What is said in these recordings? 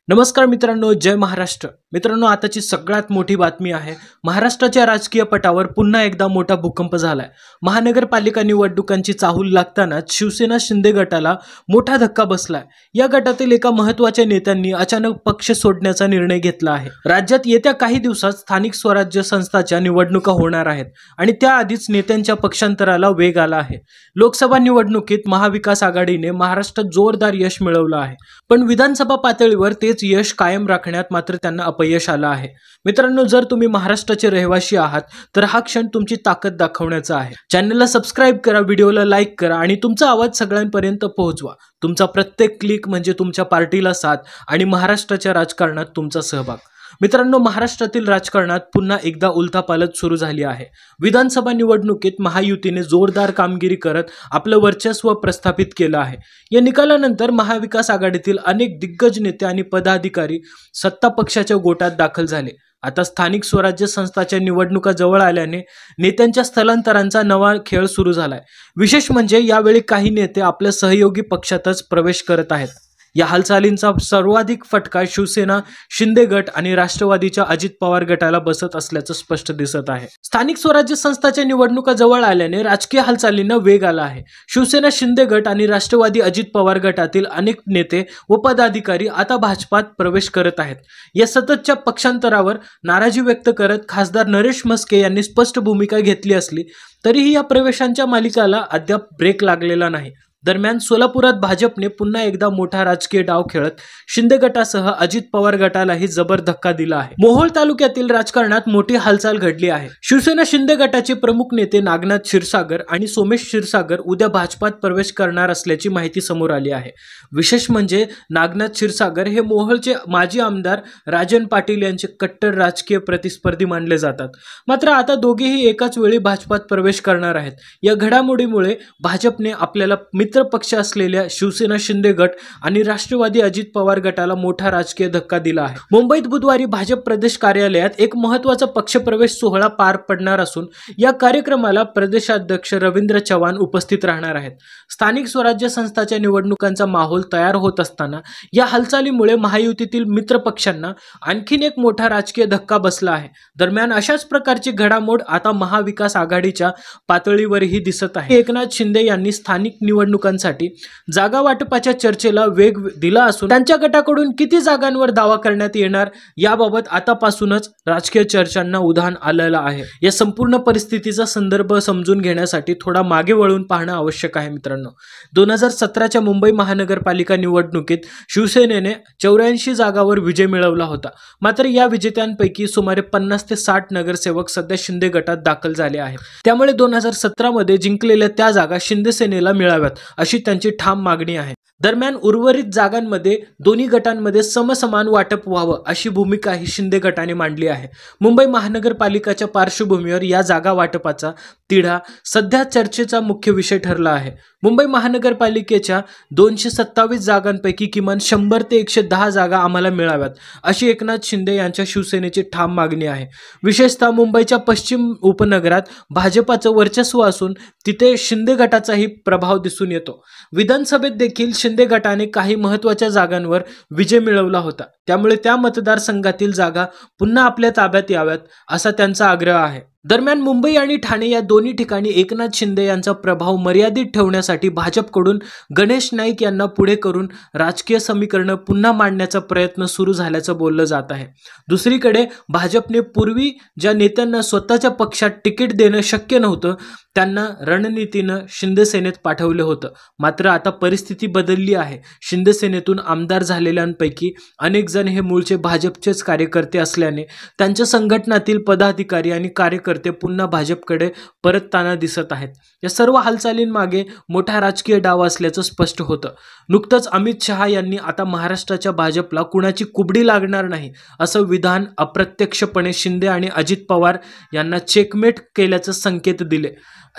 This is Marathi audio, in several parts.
नमस्कार मित्रांनो, जय महाराष्ट्र। मित्रांनो, आताची सगळ्यात मोठी बातमी आहे। महाराष्ट्राच्या राजकीय पटावर पुन्हा एकदा मोठा भूकंप झालाय। महानगरपालिका निवडणुकांची चाहूल लागतानाच शिवसेना शिंदे गटाला मोठा धक्का बसलाय। या गटातील एका महत्त्वाच्या नेत्यांनी अचानक पक्ष सोडण्याचा निर्णय घेतला आहे। राज्यात येत्या काही दिवसात स्थानिक स्वराज्य संस्थांच्या निवडणुका होणार आहेत आणि त्याआधीच नेत्यांच्या पक्षांतराला वेग आला आहे। लोकसभा निवडणुकीत महाविकास आघाडीने महाराष्ट्रात जोरदार यश मिळवलं आहे, पण विधानसभा पातळीवर तेच यश कायम राखण्यात मात्र त्यांना अपयश आलं आहे। मित्रांनो, जर तुम्ही महाराष्ट्राचे रहिवासी आहात तर हा क्षण तुमची ताकद दाखवण्याचा आहे। चॅनलला सबस्क्राइब करा, व्हिडिओला लाईक करा आणि तुमचा आवाज सगळ्यांपर्यंत पोहोचवा। तुमचा प्रत्येक क्लिक म्हणजे तुमच्या पार्टीला साथ आणि महाराष्ट्राच्या राजकारणात तुमचा सहभाग। मित्रांनो, महाराष्ट्रातील राजकारणात पुन्हा एकदा उलथापालथ सुरू झाली आहे। विधानसभा निवडणुकीत महायुतीने जोरदार कामगिरी करत आपलं वर्चस्व प्रस्थापित केलं आहे। या निकालानंतर महाविकास आघाडीतील अनेक दिग्गज नेते आणि पदाधिकारी सत्ता पक्षाच्या गोटात दाखल झाले। आता स्थानिक स्वराज्य संस्थांच्या निवडणुका जवळ आल्याने नेत्यांच्या स्थलांतरांचा नवा खेळ सुरू झालाय। विशेष म्हणजे यावेळी काही नेते आपल्या सहयोगी पक्षातच प्रवेश करत आहेत। या हालचालींचा सर्वाधिक फटका शिवसेना शिंदे गट आणि राष्ट्रवादीच्या अजित पवार गटाला बसत असल्याचं स्पष्ट दिसत आहे। स्थानिक स्वराज्य संस्थांच्या निवडणुका जवळ आल्याने राजकीय हालचालींना वेग आला आहे। शिवसेना शिंदे गट आणि राष्ट्रवादी अजित पवार गटातील अनेक नेते व पदाधिकारी आता भाजपात प्रवेश करत आहेत। या सततच्या पक्षांतरावर नाराजी व्यक्त करत खासदार नरेश म्हस्के यांनी स्पष्ट भूमिका घेतली असली तरीही या प्रवेशांच्या मालिकेला अद्याप ब्रेक लागलेला नाही। दरम्यान सोलापुरात भाजपने पुन्हा एकदा मोठा राजकीय डाव खेळत शिंदे गटासह अजित पवार गटालाही जबर धक्का दिला आहे। मोहोळ तालुक्यातील राजकारणात मोठी हालचाल घडली आहे। शिवसेना शिंदे गटाचे प्रमुख नेते नागनाथ क्षीरसागर आणि सोमेश क्षीरसागर उद्या भाजपात प्रवेश करणार असल्याची माहिती समोर आली आहे। विशेष म्हणजे नागनाथ क्षीरसागर हे मोहोळचे माजी आमदार राजन पाटील यांचे कट्टर राजकीय प्रतिस्पर्धी मानले जातात। मात्र आता दोघेही एकाच वेळी भाजपात प्रवेश करणार आहेत। या घडामोडीमुळे भाजपने आपल्याला मित्र पक्ष असलेल्या शिवसेना शिंदे गट आणि राष्ट्रवादी अजित पवार गटाला मोठा राजकीय धक्का दिला आहे। मुंबईत बुधवारी भाजप प्रदेश कार्यालयात एक महत्त्वाचा पक्षप्रवेश सोहळा पार पडणार असून या कार्यक्रमाला प्रदेशाध्यक्ष रवींद्र चव्हाण उपस्थित राहणार आहेत। स्थानिक स्वराज्य संस्थांच्या निवडणुकांचा माहोल तयार होत असताना या हालचालीमुळे महायुतीतील मित्र पक्षांना आणखीन एक मोठा राजकीय धक्का बसला आहे। दरम्यान अशाच प्रकारची घडामोड आता महाविकास आघाडीच्या पातळीवरही दिसत आहे। एकनाथ शिंदे यांनी स्थानिक निवडणुकांसाठी जागा वाटपाच्या चर्चेला वेग दिला असून त्यांच्या गटाकडून किती जागांवर दावा करण्यात येणार याबाबत आतापासूनच राजकीय चर्चांना उधाण आलेलं आहे। या संपूर्ण परिस्थितीचा संदर्भ समजून घेण्यासाठी थोडा मागे वळून पाहणं आवश्यक आहे। मित्रांनो, 2017च्या मुंबई महानगरपालिका निवडणुकीत शिवसेनेने 84 जागावर विजय मिळवला होता। मात्र या विजेत्यांपैकी सुमारे 50 ते 60 नगरसेवक सध्या शिंदे गटात दाखल झाले आहेत। त्यामुळे 2017 मध्ये जिंकलेल्या त्या जागा शिंदे सेनेला मिळाव्यात अशी त्यांची ठाम मागणी आहे। दरम्यान उर्वरित जागांमध्ये दोन्ही गटांमध्ये समसमान वाटप व्हावं अशी भूमिका ही शिंदे गटाने मांडली आहे। मुंबई महानगरपालिकेच्या पार्श्वभूमीवर या जागा वाटपाचा तिढा सध्या चर्चेचा मुख्य विषय ठरला आहे। मुंबई महानगरपालिकेच्या 227 जागांपैकी किमान 100 ते 110 जागा आम्हाला मिळाव्यात अशी एकनाथ शिंदे यांच्या शिवसेनेची ठाम मागणी आहे। विशेषतः मुंबईच्या पश्चिम उपनगरात भाजपाचं वर्चस्व असून तिथे शिंदे गटाचाही प्रभाव दिसून येतो। विधानसभेत देखील शिंदे गटाने काही महत्त्वाच्या जागांवर विजय मिळवला होता, त्यामुळे त्या मतदारसंघातील जागा पुन्हा आपल्या ताब्यात याव्यात असा त्यांचा आग्रह आहे। दरम्यान मुंबई आणि ठाणे या दोन्ही ठिकाणी एकनाथ शिंदे यांचा प्रभाव मर्यादित ठेवण्यासाठी भाजपकडून गणेश नाईक यांना पुढे करून राजकीय समीकरण पुन्हा मांडण्याचा प्रयत्न सुरू झाल्याचं बोललं जात आहे। दुसरीकडे भाजपने पूर्वी ज्या नेत्यांना स्वतःच्या पक्षात तिकीट देणं शक्य नव्हतं त्यांना रणनीतीनं शिंदे सेनेत पाठवलं होतं। मात्र आता परिस्थिती बदलली आहे। शिंदे सेनेतून आमदार झालेल्यांपैकी अनेक जण हे मूळचे भाजपचेच कार्यकर्ते असल्याने त्यांच्या संघटनातील पदाधिकारी आणि कार्यकर्ते पुन्हा भाजपकडे परतताना दिसत आहेत। या सर्व हालचालींमागे मोठा राजकीय डाव असल्याचं स्पष्ट होतं। नुकतंच अमित शहा यांनी आता महाराष्ट्राच्या भाजपला कुणाची कुबडी लागणार नाही असं विधान अप्रत्यक्षपणे शिंदे आणि अजित पवार यांना चेकमेट केल्याचं संकेत दिले।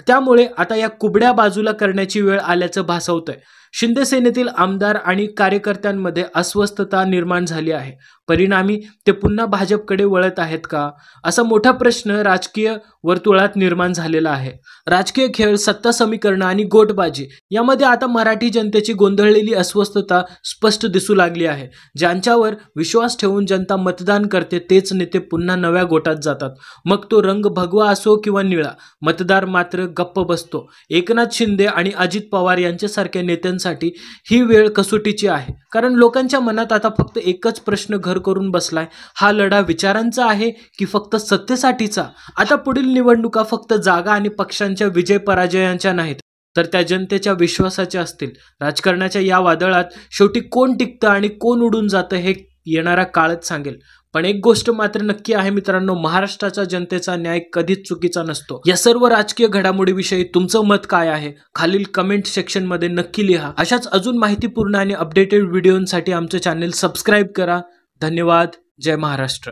त्यामुळे आता या कुबड्या बाजूला करण्याची वेळ आल्याचं भासवतंय। शिंदे सेनेतील आमदार आणि कार्यकर्त्यांमध्ये अस्वस्थता निर्माण झाली आहे। परिणामी ते पुन्हा भाजपकडे वळत आहेत का असा मोठा प्रश्न राजकीय वर्तुळात निर्माण झालेला आहे। राजकीय खेळ, सत्ता समीकरण आणि गोटबाजी यामध्ये आता मराठी जनतेची गोंधळलेली अस्वस्थता स्पष्ट दिसू लागली आहे. ज्यांच्यावर विश्वास ठेवून जनता मतदान करते तेच नेते पुन्हा नव्या गोटात जातात. मग तो रंग भगवा असो किंवा निळा, मतदार मात्र गप्प बसतो. एकनाथ शिंदे आणि अजित पवार यांच्यासारख्या नेत्यांसाठी ही वेळ कसोटीची आहे. कारण लोकांच्या मनात आता फक्त एकच प्रश्न घर करून बसलाय, हा लढा विचारांचा आहे की फक्त सत्तेसाठीचा? आता पुढील निवडणुका फक्त जागा आणि पक्षांच्या विजय पराजयांच्या नाहीत, तर त्या जनतेच्या विश्वासाच्या असतील. राजकारणाच्या या वादळात शेवटी कोण टिकतं आणि कोण उडून जातं हे येणारा काळच सांगेल. पण एक गोष्ट मात्र नक्की आहे मित्रांनो, महाराष्ट्राच्या जनतेचा न्याय कधीच चुकीचा नसतो. या सर्व राजकीय घडामोडीविषयी तुमचं मत काय आहे खालील कमेंट सेक्शनमध्ये नक्की लिहा. अशाच अजून माहितीपूर्ण आणि अपडेटेड व्हिडिओंसाठी आमचं चॅनल सबस्क्राईब करा. धन्यवाद. जय महाराष्ट्र.